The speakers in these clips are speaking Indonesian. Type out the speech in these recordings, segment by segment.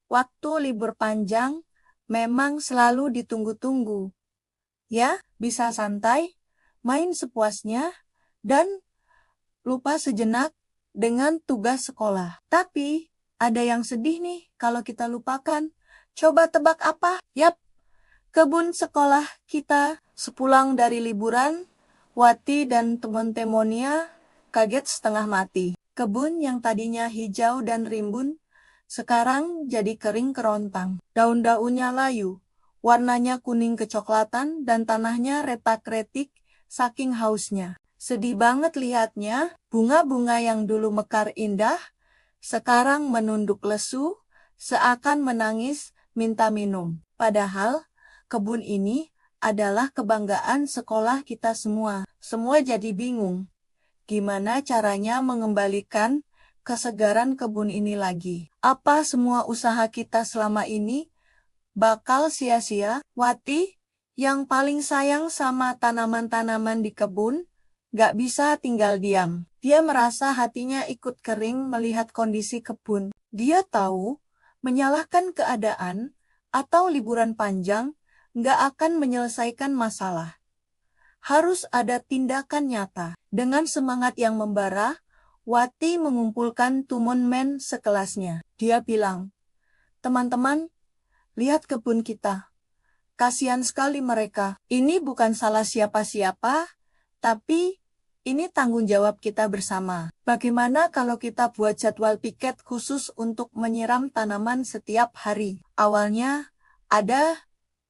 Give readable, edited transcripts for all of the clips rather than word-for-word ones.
Waktu libur panjang memang selalu ditunggu-tunggu. Ya, bisa santai, main sepuasnya, dan lupa sejenak dengan tugas sekolah. Tapi, ada yang sedih nih kalau kita lupakan. Coba tebak apa? Yap, kebun sekolah kita. Sepulang dari liburan, Wati dan teman-temannya kaget setengah mati. Kebun yang tadinya hijau dan rimbun, sekarang jadi kering kerontang. Daun-daunnya layu, warnanya kuning kecoklatan dan tanahnya retak-retik saking hausnya. Sedih banget lihatnya, bunga-bunga yang dulu mekar indah, sekarang menunduk lesu, seakan menangis minta minum. Padahal, kebun ini adalah kebanggaan sekolah kita semua. Semua jadi bingung. Gimana caranya mengembalikan kesegaran kebun ini lagi? Apa semua usaha kita selama ini bakal sia-sia? Wati, yang paling sayang sama tanaman-tanaman di kebun, gak bisa tinggal diam. Dia merasa hatinya ikut kering melihat kondisi kebun. Dia tahu, menyalahkan keadaan atau liburan panjang gak akan menyelesaikan masalah. Harus ada tindakan nyata. Dengan semangat yang membara, Wati mengumpulkan tumonmen sekelasnya. Dia bilang, teman-teman, lihat kebun kita. Kasihan sekali mereka. Ini bukan salah siapa-siapa, tapi ini tanggung jawab kita bersama. Bagaimana kalau kita buat jadwal piket khusus untuk menyiram tanaman setiap hari? Awalnya, ada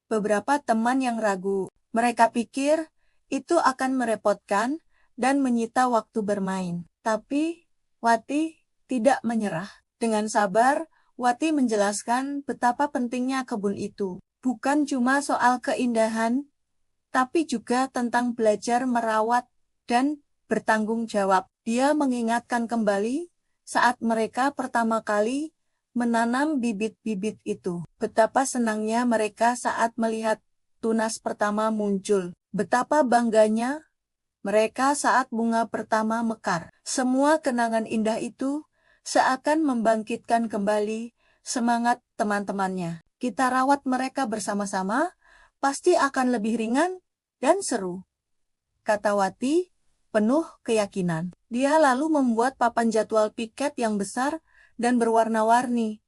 beberapa teman yang ragu. Mereka pikir itu akan merepotkan dan menyita waktu bermain. Tapi Wati tidak menyerah. Dengan sabar, Wati menjelaskan betapa pentingnya kebun itu. Bukan cuma soal keindahan, tapi juga tentang belajar merawat dan bertanggung jawab. Dia mengingatkan kembali saat mereka pertama kali menanam bibit-bibit itu. Betapa senangnya mereka saat melihat tunas pertama muncul. Betapa bangganya mereka saat bunga pertama mekar. Semua kenangan indah itu seakan membangkitkan kembali semangat teman-temannya. Kita rawat mereka bersama-sama, pasti akan lebih ringan dan seru, kata Wati, penuh keyakinan. Dia lalu membuat papan jadwal piket yang besar dan berwarna-warni,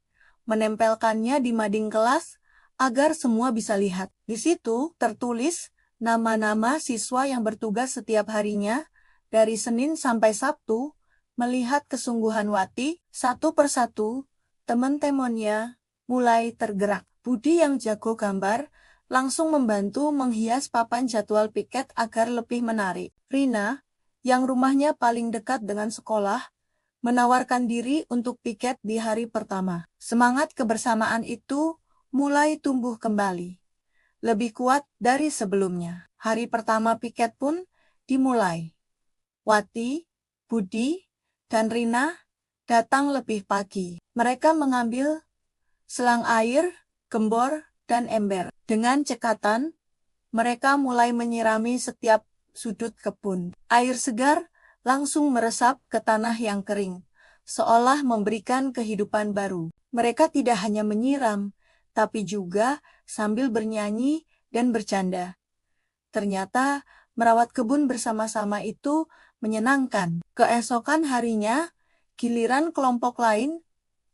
menempelkannya di mading kelas agar semua bisa lihat. Di situ tertulis nama-nama siswa yang bertugas setiap harinya, dari Senin sampai Sabtu. Melihat kesungguhan Wati, satu persatu, teman-temannya mulai tergerak. Budi yang jago gambar langsung membantu menghias papan jadwal piket agar lebih menarik. Rina, yang rumahnya paling dekat dengan sekolah, menawarkan diri untuk piket di hari pertama. Semangat kebersamaan itu mulai tumbuh kembali. Lebih kuat dari sebelumnya. Hari pertama piket pun dimulai. Wati, Budi, dan Rina datang lebih pagi. Mereka mengambil selang air, gembor, dan ember. Dengan cekatan, mereka mulai menyirami setiap sudut kebun. Air segar langsung meresap ke tanah yang kering, seolah memberikan kehidupan baru. Mereka tidak hanya menyiram, tapi juga sambil bernyanyi dan bercanda. Ternyata, merawat kebun bersama-sama itu menyenangkan. Keesokan harinya, giliran kelompok lain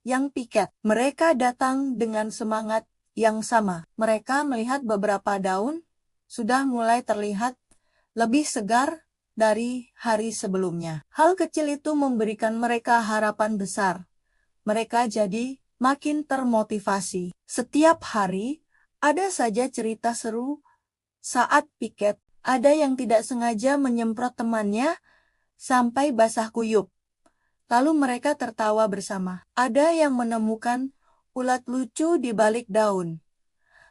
yang piket. Mereka datang dengan semangat yang sama. Mereka melihat beberapa daun sudah mulai terlihat lebih segar dari hari sebelumnya. Hal kecil itu memberikan mereka harapan besar. Mereka jadi makin termotivasi. Setiap hari, ada saja cerita seru saat piket. Ada yang tidak sengaja menyemprot temannya sampai basah kuyup. Lalu mereka tertawa bersama. Ada yang menemukan ulat lucu di balik daun.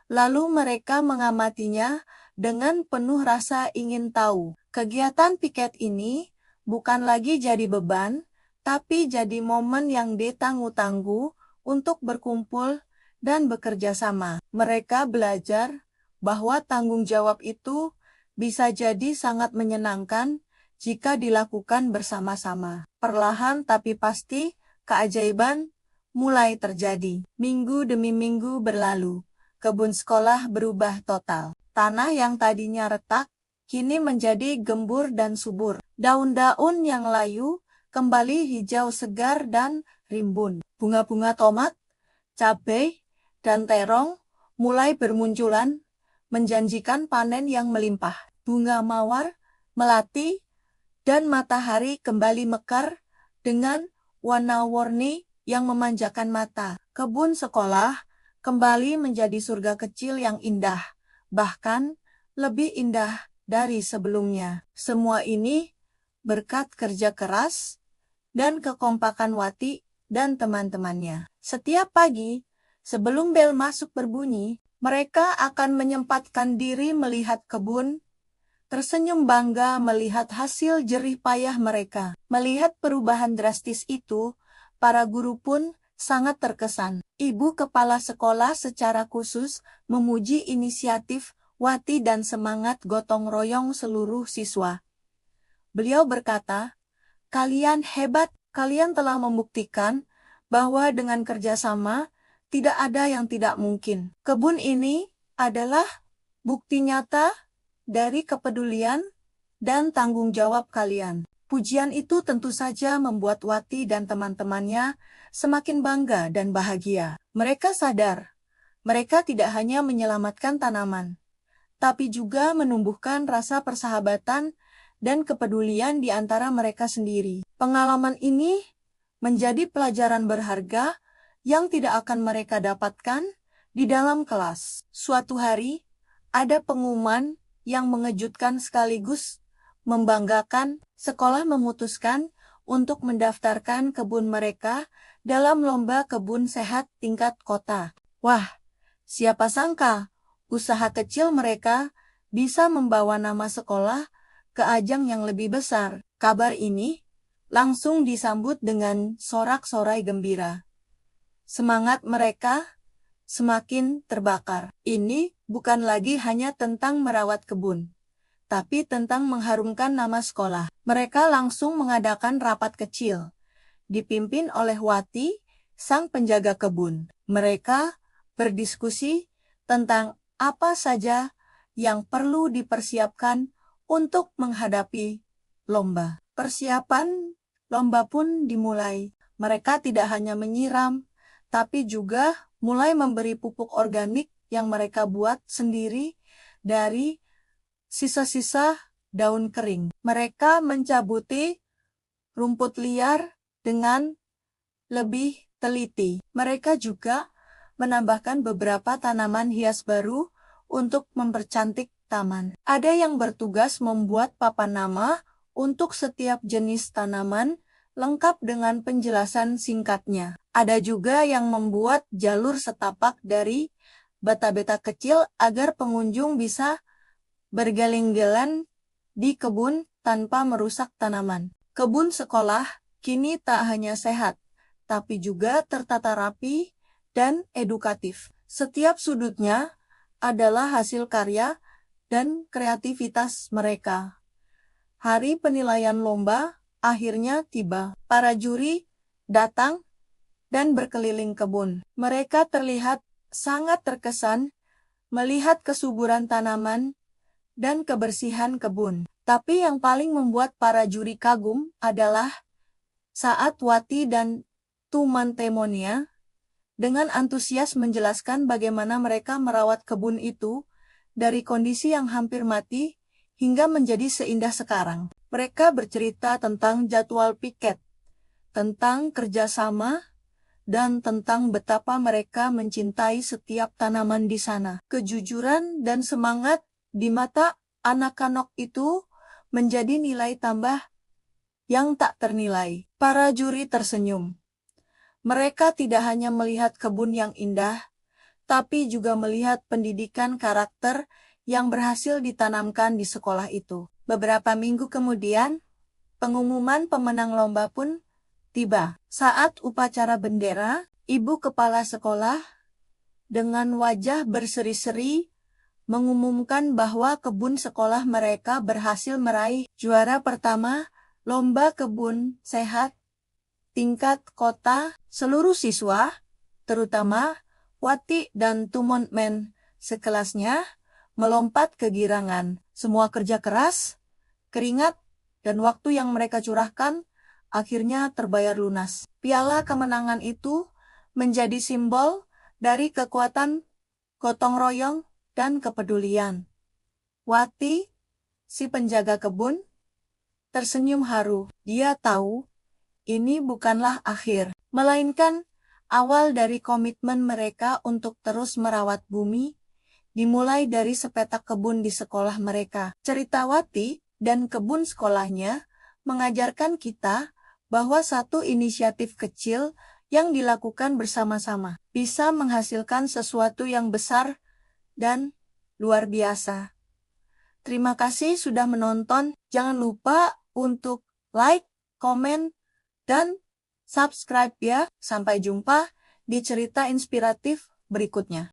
Lalu mereka mengamatinya dengan penuh rasa ingin tahu. Kegiatan piket ini bukan lagi jadi beban, tapi jadi momen yang ditanggu-tanggu untuk berkumpul dan bekerja sama. Mereka belajar bahwa tanggung jawab itu bisa jadi sangat menyenangkan jika dilakukan bersama-sama. Perlahan tapi pasti, keajaiban mulai terjadi. Minggu demi minggu berlalu. Kebun sekolah berubah total. Tanah yang tadinya retak, kini menjadi gembur dan subur. Daun-daun yang layu kembali hijau segar dan rimbun. Bunga-bunga tomat, cabai, dan terong mulai bermunculan, menjanjikan panen yang melimpah. Bunga mawar, melati, dan matahari kembali mekar dengan warna-warni yang memanjakan mata. Kebun sekolah kembali menjadi surga kecil yang indah, bahkan lebih indah dari sebelumnya. Semua ini berkat kerja keras dan kekompakan Wati dan teman-temannya. Setiap pagi, sebelum bel masuk berbunyi, mereka akan menyempatkan diri melihat kebun, tersenyum bangga melihat hasil jerih payah mereka. Melihat perubahan drastis itu, para guru pun sangat terkesan. Ibu kepala sekolah secara khusus memuji inisiatif Wati dan semangat gotong royong seluruh siswa. Beliau berkata, "Kalian hebat, kalian telah membuktikan bahwa dengan kerjasama tidak ada yang tidak mungkin." Kebun ini adalah bukti nyata dari kepedulian dan tanggung jawab kalian. Pujian itu tentu saja membuat Wati dan teman-temannya semakin bangga dan bahagia. Mereka sadar, mereka tidak hanya menyelamatkan tanaman, tapi juga menumbuhkan rasa persahabatan dan kepedulian di antara mereka sendiri. Pengalaman ini menjadi pelajaran berharga yang tidak akan mereka dapatkan di dalam kelas. Suatu hari, ada pengumuman yang mengejutkan sekaligus membanggakan. Sekolah memutuskan untuk mendaftarkan kebun mereka dalam lomba kebun sehat tingkat kota. Wah, siapa sangka usaha kecil mereka bisa membawa nama sekolah ke ajang yang lebih besar. Kabar ini langsung disambut dengan sorak-sorai gembira. Semangat mereka semakin terbakar. Ini bukan lagi hanya tentang merawat kebun, tapi tentang mengharumkan nama sekolah. Mereka langsung mengadakan rapat kecil, dipimpin oleh Wati, sang penjaga kebun. Mereka berdiskusi tentang apa saja yang perlu dipersiapkan untuk menghadapi lomba. Persiapan lomba pun dimulai. Mereka tidak hanya menyiram, tapi juga mulai memberi pupuk organik yang mereka buat sendiri dari sisa-sisa daun kering. Mereka mencabuti rumput liar dengan lebih teliti. Mereka juga menambahkan beberapa tanaman hias baru untuk mempercantik taman. Ada yang bertugas membuat papan nama untuk setiap jenis tanaman, lengkap dengan penjelasan singkatnya. Ada juga yang membuat jalur setapak dari bata-bata kecil agar pengunjung bisa bergeleng-geleng di kebun tanpa merusak tanaman. Kebun sekolah kini tak hanya sehat, tapi juga tertata rapi dan edukatif. Setiap sudutnya adalah hasil karya dan kreativitas mereka. Hari penilaian lomba akhirnya tiba. Para juri datang dan berkeliling kebun. Mereka terlihat sangat terkesan melihat kesuburan tanaman dan kebersihan kebun. Tapi yang paling membuat para juri kagum adalah saat Wati dan teman-temannya dengan antusias menjelaskan bagaimana mereka merawat kebun itu dari kondisi yang hampir mati hingga menjadi seindah sekarang. Mereka bercerita tentang jadwal piket, tentang kerjasama, dan tentang betapa mereka mencintai setiap tanaman di sana. Kejujuran dan semangat di mata anak-anak itu menjadi nilai tambah yang tak ternilai. Para juri tersenyum. Mereka tidak hanya melihat kebun yang indah, tapi juga melihat pendidikan karakter yang berhasil ditanamkan di sekolah itu. Beberapa minggu kemudian, pengumuman pemenang lomba pun tiba. Saat upacara bendera, ibu kepala sekolah dengan wajah berseri-seri mengumumkan bahwa kebun sekolah mereka berhasil meraih juara pertama lomba kebun sehat tingkat kota, seluruh siswa, terutama Wati dan teman-teman sekelasnya, melompat kegirangan. Semua kerja keras, keringat, dan waktu yang mereka curahkan akhirnya terbayar lunas. Piala kemenangan itu menjadi simbol dari kekuatan gotong royong dan kepedulian. Wati, si penjaga kebun, tersenyum haru. Dia tahu ini bukanlah akhir, melainkan awal dari komitmen mereka untuk terus merawat bumi, dimulai dari sepetak kebun di sekolah mereka. Cerita Wati dan kebun sekolahnya mengajarkan kita bahwa satu inisiatif kecil yang dilakukan bersama-sama bisa menghasilkan sesuatu yang besar dan luar biasa. Terima kasih sudah menonton. Jangan lupa untuk like, komen, dan subscribe ya. Sampai jumpa di cerita inspiratif berikutnya.